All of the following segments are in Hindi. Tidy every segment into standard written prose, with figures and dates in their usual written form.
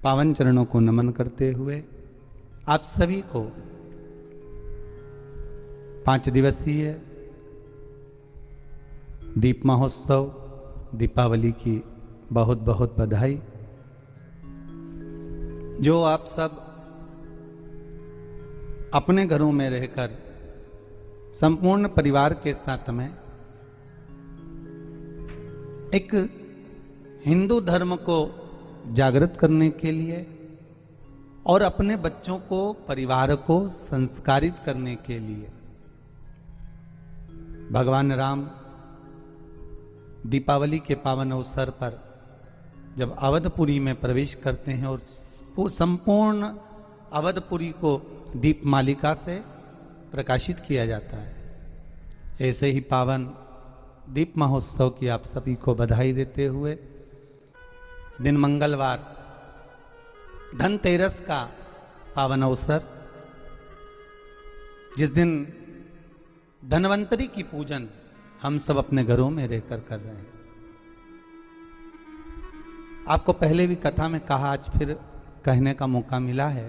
पावन चरणों को नमन करते हुए आप सभी को 5 दिवसीय दीप महोत्सव दीपावली की बहुत बहुत बधाई। जो आप सब अपने घरों में रहकर संपूर्ण परिवार के साथ में एक हिंदू धर्म को जागृत करने के लिए और अपने बच्चों को परिवार को संस्कारित करने के लिए भगवान राम दीपावली के पावन अवसर पर जब अवधपुरी में प्रवेश करते हैं और संपूर्ण अवधपुरी को दीप मालिका से प्रकाशित किया जाता है, ऐसे ही पावन दीप महोत्सव की आप सभी को बधाई देते हुए दिन मंगलवार धनतेरस का पावन अवसर, जिस दिन धनवंतरी की पूजन हम सब अपने घरों में रहकर कर रहे हैं। आपको पहले भी कथा में कहा, आज फिर कहने का मौका मिला है।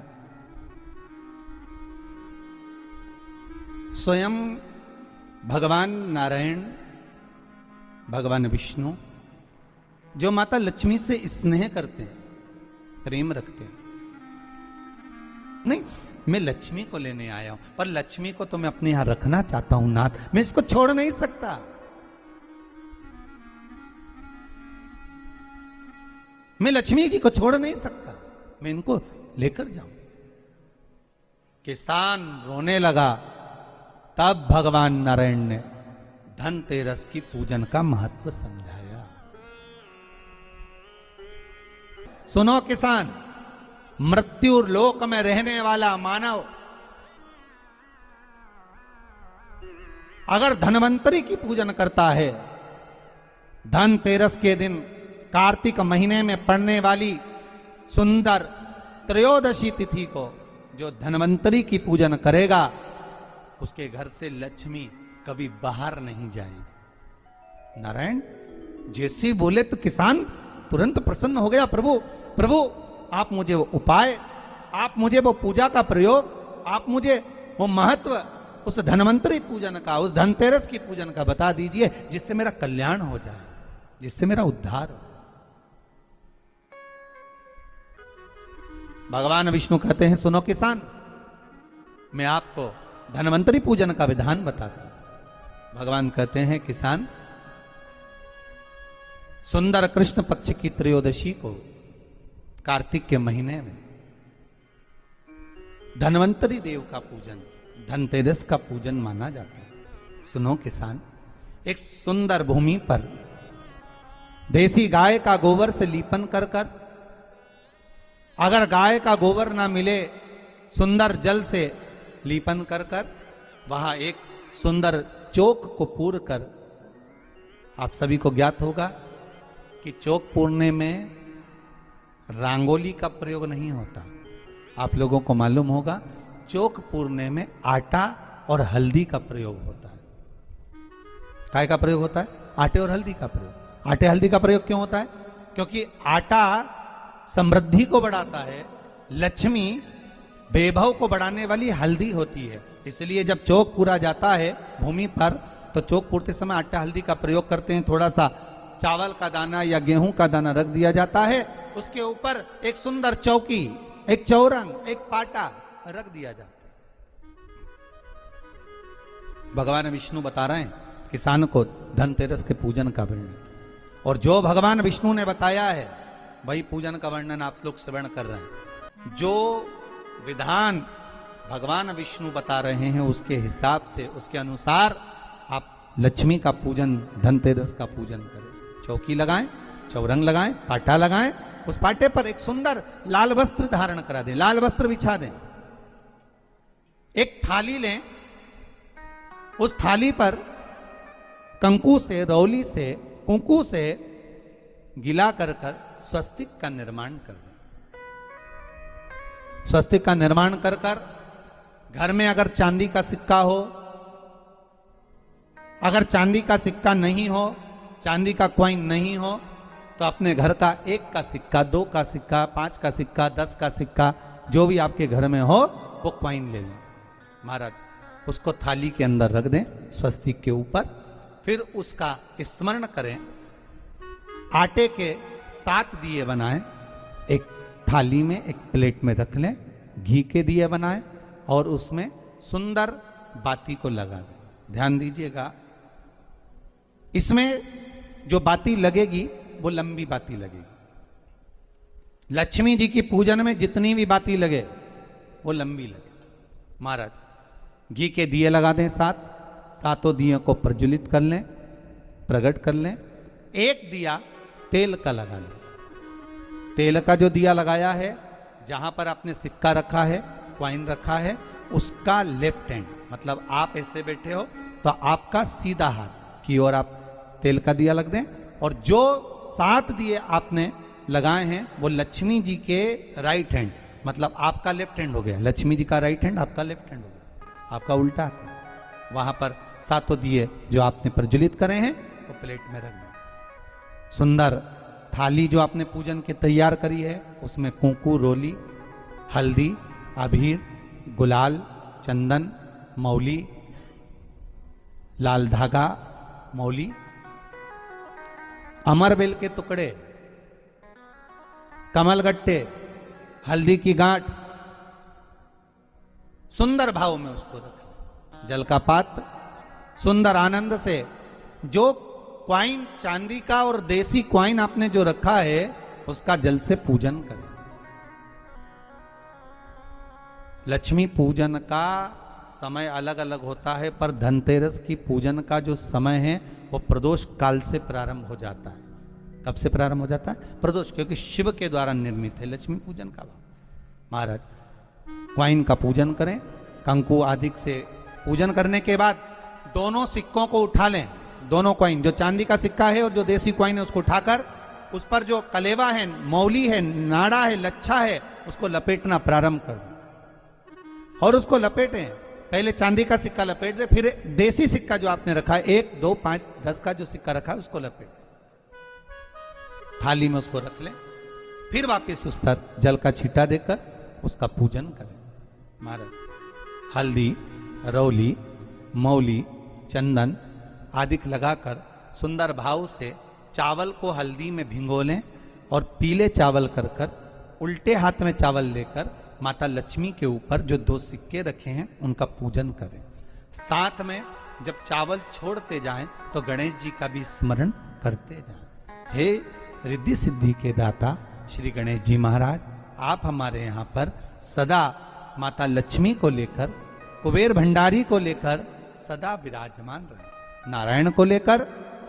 स्वयं भगवान नारायण, भगवान विष्णु जो माता लक्ष्मी से स्नेह करते हैं, प्रेम रखते हैं, नहीं मैं लक्ष्मी को लेने आया हूं, पर लक्ष्मी को तो मैं अपने यहां रखना चाहता हूं नाथ, मैं इसको छोड़ नहीं सकता। मैं लक्ष्मी जी को छोड़ नहीं सकता, मैं इनको लेकर जाऊं। किसान रोने लगा, तब भगवान नारायण ने धनतेरस की पूजन का महत्व समझाया। सुनो किसान, मृत्यु लोक में रहने वाला मानव अगर धनवंतरी की पूजन करता है, धनतेरस के दिन कार्तिक महीने में पड़ने वाली सुंदर त्रयोदशी तिथि को जो धनवंतरी की पूजन करेगा, उसके घर से लक्ष्मी कभी बाहर नहीं जाएगी। नारायण जैसे बोले तो किसान तुरंत प्रसन्न हो गया। प्रभु प्रभु आप मुझे वो उपाय, आप मुझे वो पूजा का प्रयोग, आप मुझे वो महत्व उस धनवंतरी पूजन का, उस धनतेरस की पूजन का बता दीजिए, जिससे मेरा कल्याण हो जाए, जिससे मेरा उद्धार हो। भगवान विष्णु कहते हैं, सुनो किसान, मैं आपको धनवंतरी पूजन का विधान बताता हूं। भगवान कहते हैं, किसान सुंदर कृष्ण पक्ष की त्रयोदशी को कार्तिक के महीने में धनवंतरी देव का पूजन, धनतेरस का पूजन माना जाता है। सुनो किसान, एक सुंदर भूमि पर देसी गाय का गोबर से लीपन कर कर, अगर गाय का गोबर ना मिले, सुंदर जल से लीपन कर कर वहां एक सुंदर चौक को पूर कर, आप सभी को ज्ञात होगा कि चौक पूरने में रंगोली का प्रयोग नहीं होता। आप लोगों को मालूम होगा, चौक पूरने में आटा और हल्दी का प्रयोग होता है। काय का प्रयोग होता है? आटे और हल्दी का प्रयोग। आटे हल्दी का प्रयोग क्यों होता है? क्योंकि आटा समृद्धि को बढ़ाता है, लक्ष्मी वैभव को बढ़ाने वाली हल्दी होती है। इसलिए जब चौक पूरा जाता है भूमि पर, तो चौक पूरते समय आटा हल्दी का प्रयोग करते हैं। थोड़ा सा चावल का दाना या गेहूं का दाना रख दिया जाता है, उसके ऊपर एक सुंदर चौकी, एक चौरंग, एक पाटा रख दिया जाता है। भगवान विष्णु बता रहे हैं किसान को धनतेरस के पूजन का वर्णन, और जो भगवान विष्णु ने बताया है वही पूजन का वर्णन आप लोग श्रवण कर रहे हैं। जो विधान भगवान विष्णु बता रहे हैं, उसके हिसाब से, उसके अनुसार आप लक्ष्मी का पूजन, धनतेरस का पूजन करें। चौकी लगाएं, चौरंग लगाएं, पाटा लगाएं, उस पाटे पर एक सुंदर लाल वस्त्र धारण करा दें, लाल वस्त्र बिछा दें। एक थाली लें, उस थाली पर कंकु से, रौली से, कुंकू से गिला कर स्वस्तिक का निर्माण कर दें। स्वस्तिक का निर्माण कर घर में अगर चांदी का सिक्का हो, अगर चांदी का सिक्का नहीं हो, चांदी का कॉइन नहीं हो, तो अपने घर का 1 का सिक्का, 2 का सिक्का, 5 का सिक्का, 10 का सिक्का, जो भी आपके घर में हो वो क्वाइन ले लें महाराज, उसको थाली के अंदर रख दें स्वस्तिक के ऊपर। फिर उसका स्मरण करें, आटे के 7 दिए बनाएं, एक थाली में, एक प्लेट में रख लें, घी के दिए बनाएं और उसमें सुंदर बाती को लगा दें। ध्यान दीजिएगा, इसमें जो बाती लगेगी वो लंबी बाती लगेगी। लक्ष्मी जी की पूजन में जितनी भी बाती लगे वो लंबी लगे। महाराज घी के दिए लगा दें 7, 7 दियों को प्रज्वलित कर लें, प्रकट कर लें। एक दिया तेल का लगा लें। तेल का जो दिया लगाया है, जहां पर आपने सिक्का रखा है, क्वाइन रखा है, उसका लेफ्ट हैंड, मतलब आप ऐसे बैठे हो तो आपका सीधा हाथ की ओर आप तेल का दिया लग दें। और जो 7 दिए आपने लगाए हैं वो लक्ष्मी जी के राइट हैंड, मतलब आपका लेफ्ट हैंड हो गया, लक्ष्मी जी का राइट हैंड, आपका लेफ्ट हैंड हो गया, आपका उल्टा हाथ। वहां पर 7 दिए जो आपने प्रज्वलित करे हैं वो प्लेट में रख दें। सुंदर थाली जो आपने पूजन के तैयार करी है, उसमें कुंकू, रोली, हल्दी, अबीर, गुलाल, चंदन, मौली, लाल धागा, मौली, अमरबेल के टुकड़े, कमलगट्टे, हल्दी की गांठ, सुंदर भाव में उसको रखें। जल का पात्र सुंदर आनंद से, जो क्वाइन चांदी का और देसी क्वाइन आपने जो रखा है उसका जल से पूजन करें। लक्ष्मी पूजन का समय अलग अलग होता है, पर धनतेरस की पूजन का जो समय है वो प्रदोष काल से प्रारंभ हो जाता है। कब से प्रारंभ हो जाता है? प्रदोष, क्योंकि शिव के द्वारा निर्मित है लक्ष्मी पूजन का। महाराज क्वाइन का पूजन करें, कंकु आदि से पूजन करने के बाद दोनों सिक्कों को उठा लें। दोनों क्वाइन, जो चांदी का सिक्का है और जो देसी क्वाइन है, उसको उठाकर उस पर जो कलेवा है, मौली है, नाड़ा है, लच्छा है, उसको लपेटना प्रारंभ कर दें और उसको लपेटें। पहले चांदी का सिक्का लपेट दे, फिर देसी सिक्का जो आपने रखा है 1, 2, 5, 10 का जो सिक्का रखा है उसको लपेट थाली में उसको रख लें। फिर वापस उस पर जल का छींटा देकर उसका पूजन करें। महाराज हल्दी, रौली, मौली, चंदन आदि लगाकर सुंदर भाव से चावल को हल्दी में भिगो लें और पीले चावल कर कर उल्टे हाथ में चावल लेकर माता लक्ष्मी के ऊपर जो 2 सिक्के रखे हैं उनका पूजन करें। साथ में जब चावल छोड़ते जाएं तो गणेश जी का भी स्मरण करते जाएं। हे रिद्धि सिद्धि के दाता श्री गणेश जी महाराज, आप हमारे यहाँ पर सदा माता लक्ष्मी को लेकर, कुबेर भंडारी को लेकर सदा विराजमान रहें, नारायण को लेकर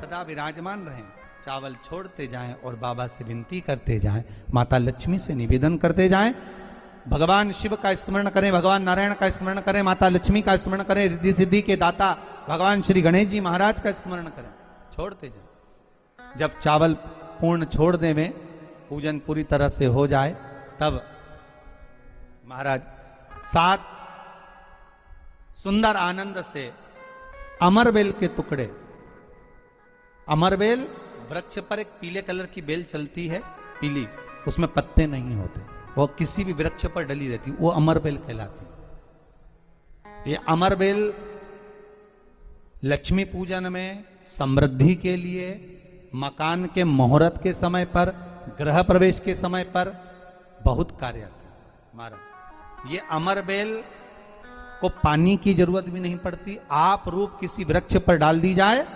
सदा विराजमान रहें। चावल छोड़ते जाएं और बाबा से विनती करते जाएं, माता लक्ष्मी से निवेदन करते जाएं। भगवान शिव का स्मरण करें, भगवान नारायण का स्मरण करें, माता लक्ष्मी का स्मरण करें, रिद्धि सिद्धि के दाता भगवान श्री गणेश जी महाराज का स्मरण करें, छोड़ते जाएं। जब चावल पूर्ण छोड़ दे में पूजन पूरी तरह से हो जाए, तब महाराज 7 सुंदर आनंद से अमरबेल के टुकड़े, अमरबेल वृक्ष पर एक पीले कलर की बेल चलती है, पीली, उसमें पत्ते नहीं होते, वो किसी भी वृक्ष पर डली रहती, वो अमरबेल कहलाती। ये अमरबेल लक्ष्मी पूजन में, समृद्धि के लिए, मकान के मुहूर्त के समय पर, गृह प्रवेश के समय पर बहुत कार्य आते हैं। महाराज ये अमरबेल को पानी की जरूरत भी नहीं पड़ती, आप रूप किसी वृक्ष पर डाल दी जाए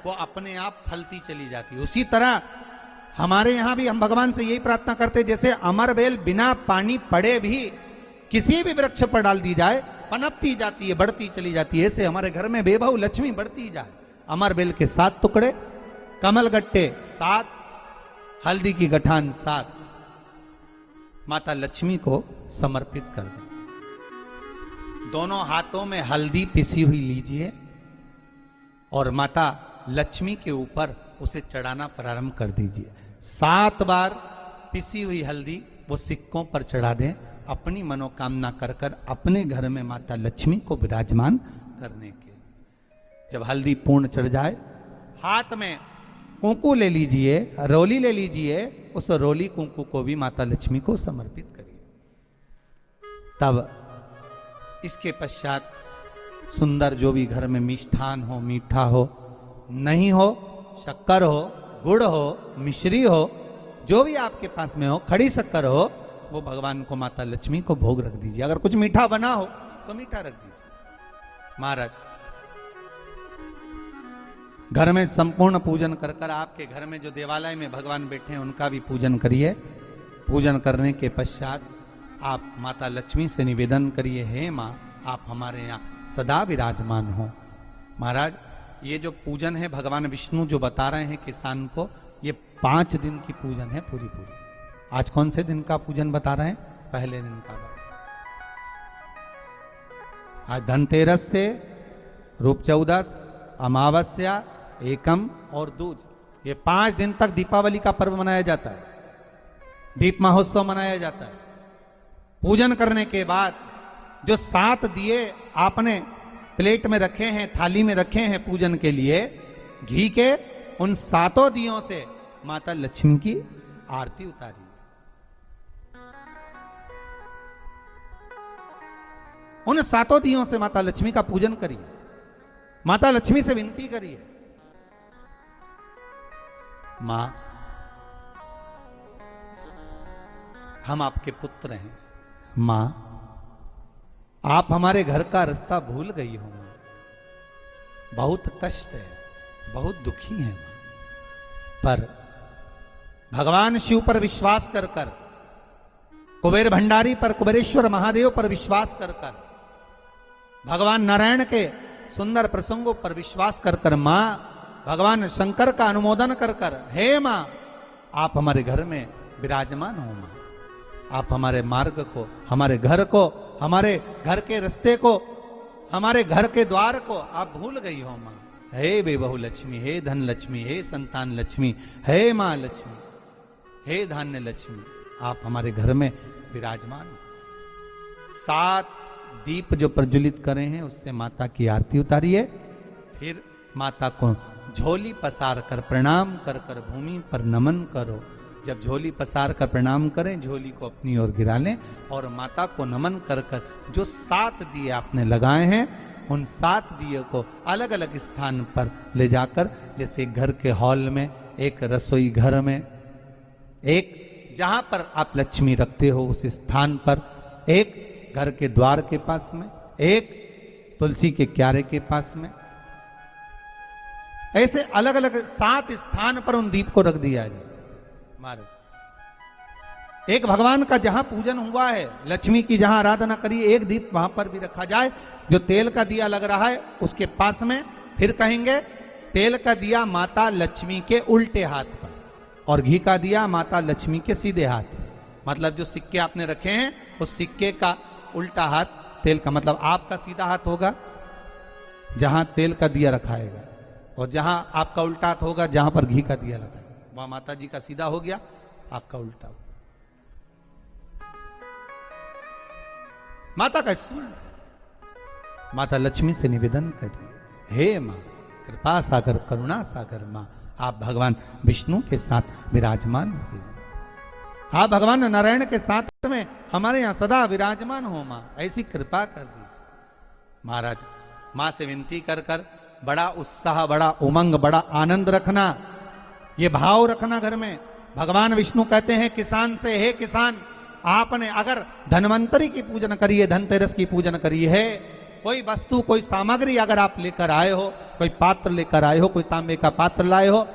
वो अपने आप फलती चली जाती है। उसी तरह हमारे यहां भी हम भगवान से यही प्रार्थना करते, जैसे अमरबेल बिना पानी पड़े भी किसी भी वृक्ष पर डाल दी जाए पनपती जाती है, बढ़ती चली जाती है, ऐसे हमारे घर में बेभव लक्ष्मी बढ़ती जाए। अमरबेल के 7 टुकड़े, कमलगट्टे 7, हल्दी की गठान 7 माता लक्ष्मी को समर्पित कर दें। दोनों हाथों में हल्दी पिसी हुई लीजिए और माता लक्ष्मी के ऊपर उसे चढ़ाना प्रारंभ कर दीजिए। 7 बार पिसी हुई हल्दी वो सिक्कों पर चढ़ा दें, अपनी मनोकामना कर कर अपने घर में माता लक्ष्मी को विराजमान करने के। जब हल्दी पूर्ण चढ़ जाए, हाथ में कुंकू ले लीजिए, रोली ले लीजिए, उस रोली कुंकू को भी माता लक्ष्मी को समर्पित करिए। तब इसके पश्चात सुंदर जो भी घर में मिष्ठान हो, मीठा हो, नहीं हो, शक्कर हो, गुड़ हो, मिश्री हो, जो भी आपके पास में हो, खड़ी शक्कर हो, वो भगवान को, माता लक्ष्मी को भोग रख दीजिए। अगर कुछ मीठा बना हो तो मीठा रख दीजिए। महाराज घर में संपूर्ण पूजन कर कर, आपके घर में जो देवालय में भगवान बैठे हैं उनका भी पूजन करिए। पूजन करने के पश्चात आप माता लक्ष्मी से निवेदन करिए, हे माँ आप हमारे यहाँ सदा विराजमान हो। महाराज ये जो पूजन है भगवान विष्णु जो बता रहे हैं किसान को, ये 5 दिन की पूजन है पूरी पूरी। आज कौन से दिन का पूजन बता रहे हैं? पहले दिन का। आज धनतेरस से रूप चौदस, अमावस्या, एकम और दूज, ये 5 दिन तक दीपावली का पर्व मनाया जाता है, दीप महोत्सव मनाया जाता है। पूजन करने के बाद जो 7 दिए आपने प्लेट में रखे हैं, थाली में रखे हैं पूजन के लिए, घी के, उन 7 दियों से माता लक्ष्मी की आरती उतारी। उन 7 दियों से माता लक्ष्मी का पूजन करिए, माता लक्ष्मी से विनती करिए, मां हम आपके पुत्र हैं, मां आप हमारे घर का रास्ता भूल गई हो, बहुत कष्ट है, बहुत दुखी है, पर भगवान शिव पर विश्वास कर कर, कुबेर भंडारी पर, कुबेरेश्वर महादेव पर विश्वास कर कर, भगवान नारायण के सुंदर प्रसंगों पर विश्वास कर कर, मां भगवान शंकर का अनुमोदन कर कर, हे मां आप हमारे घर में विराजमान हो, मां आप हमारे मार्ग को, हमारे घर को, हमारे घर के रास्ते को, हमारे घर के द्वार को आप भूल गई हो मां। हे बेबहू लक्ष्मी, हे धन लक्ष्मी, हे संतान लक्ष्मी, हे मां लक्ष्मी, हे धान्य लक्ष्मी, आप हमारे घर में विराजमान हो। 7 दीप जो प्रज्वलित करे हैं उससे माता की आरती उतारिए। फिर माता को झोली पसार कर प्रणाम कर कर भूमि पर नमन करो। जब झोली पसार कर प्रणाम करें, झोली को अपनी ओर गिरा लें और माता को नमन कर कर जो 7 दिए आपने लगाए हैं, उन 7 दिए को अलग अलग स्थान पर ले जाकर, जैसे घर के हॉल में, एक रसोई घर में, एक जहां पर आप लक्ष्मी रखते हो उस स्थान पर, एक घर के द्वार के पास में, एक तुलसी के क्यारे के पास में, ऐसे अलग अलग 7 स्थान पर उन दीप को रख दिया जाए। महाराज एक भगवान का जहां पूजन हुआ है, लक्ष्मी की जहां आराधना करी, एक दीप वहां पर भी रखा जाए। जो तेल का दिया लग रहा है उसके पास में, फिर कहेंगे तेल का दिया माता लक्ष्मी के उल्टे हाथ पर और घी का दिया माता लक्ष्मी के सीधे हाथ पर। मतलब जो सिक्के आपने रखे हैं उस सिक्के का उल्टा हाथ तेल का, मतलब आपका सीधा हाथ होगा जहां तेल का दिया रखाएगा, और जहां आपका उल्टा हाथ होगा जहां पर घी का दिया लगा, वहां माता जी का सीधा हो गया, आपका उल्टा हो। माता का स्मरण, माता लक्ष्मी से निवेदन करिए, हे मां कृपा सागर, करुणा सागर, मां आप भगवान विष्णु के साथ विराजमान हुए, आप भगवान नारायण के साथ में हमारे यहां सदा विराजमान हो, मां ऐसी कृपा कर दीजिए। महाराज मां से विनती कर कर बड़ा उत्साह, बड़ा उमंग, बड़ा आनंद रखना, ये भाव रखना घर में। भगवान विष्णु कहते हैं किसान से, हे किसान आपने अगर धन्वंतरी की पूजन करी है, धनतेरस की पूजन करी है, कोई वस्तु, कोई सामग्री अगर आप लेकर आए हो, कोई पात्र लेकर आए हो, कोई तांबे का पात्र लाए हो,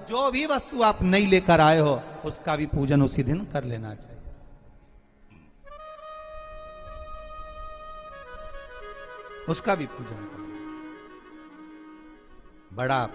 जो भी वस्तु आप नहीं लेकर आए हो उसका भी पूजन उसी दिन कर लेना चाहिए। उसका भी पूजन करना चाहिए। बड़ा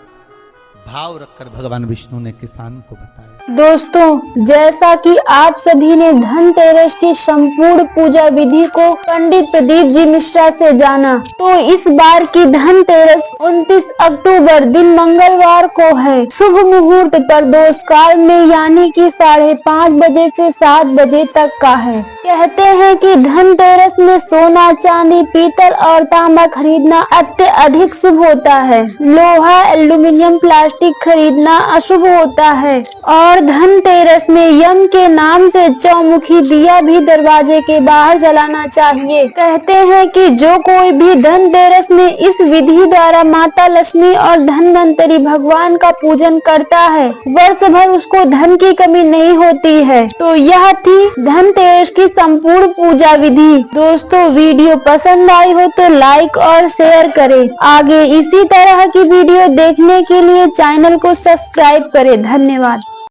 भाव रखकर भगवान विष्णु ने किसान को बताया। दोस्तों, जैसा कि आप सभी ने धनतेरस की संपूर्ण पूजा विधि को पंडित प्रदीप जी मिश्रा से जाना, तो इस बार की धनतेरस 29 अक्टूबर दिन मंगलवार को है। शुभ मुहूर्त पर दोष काल में, यानी कि 5:30 बजे से 7 बजे तक का है। कहते हैं कि धनतेरस में सोना, चांदी, पीतल और तांबा खरीदना अत्यधिक शुभ होता है। लोहा, एल्यूमीनियम, प्लास्टिक खरीदना अशुभ होता है और धनतेरस में यम के नाम से चौमुखी दिया भी दरवाजे के बाहर जलाना चाहिए। कहते हैं कि जो कोई भी धनतेरस में इस विधि द्वारा माता लक्ष्मी और धनवंतरी भगवान का पूजन करता है, वर्ष भर उसको धन की कमी नहीं होती है। तो यह थी धनतेरस की संपूर्ण पूजा विधि। दोस्तों, वीडियो पसंद आई हो तो लाइक और शेयर करें। आगे इसी तरह की वीडियो देखने के लिए चैनल को सब्सक्राइब करें। धन्यवाद।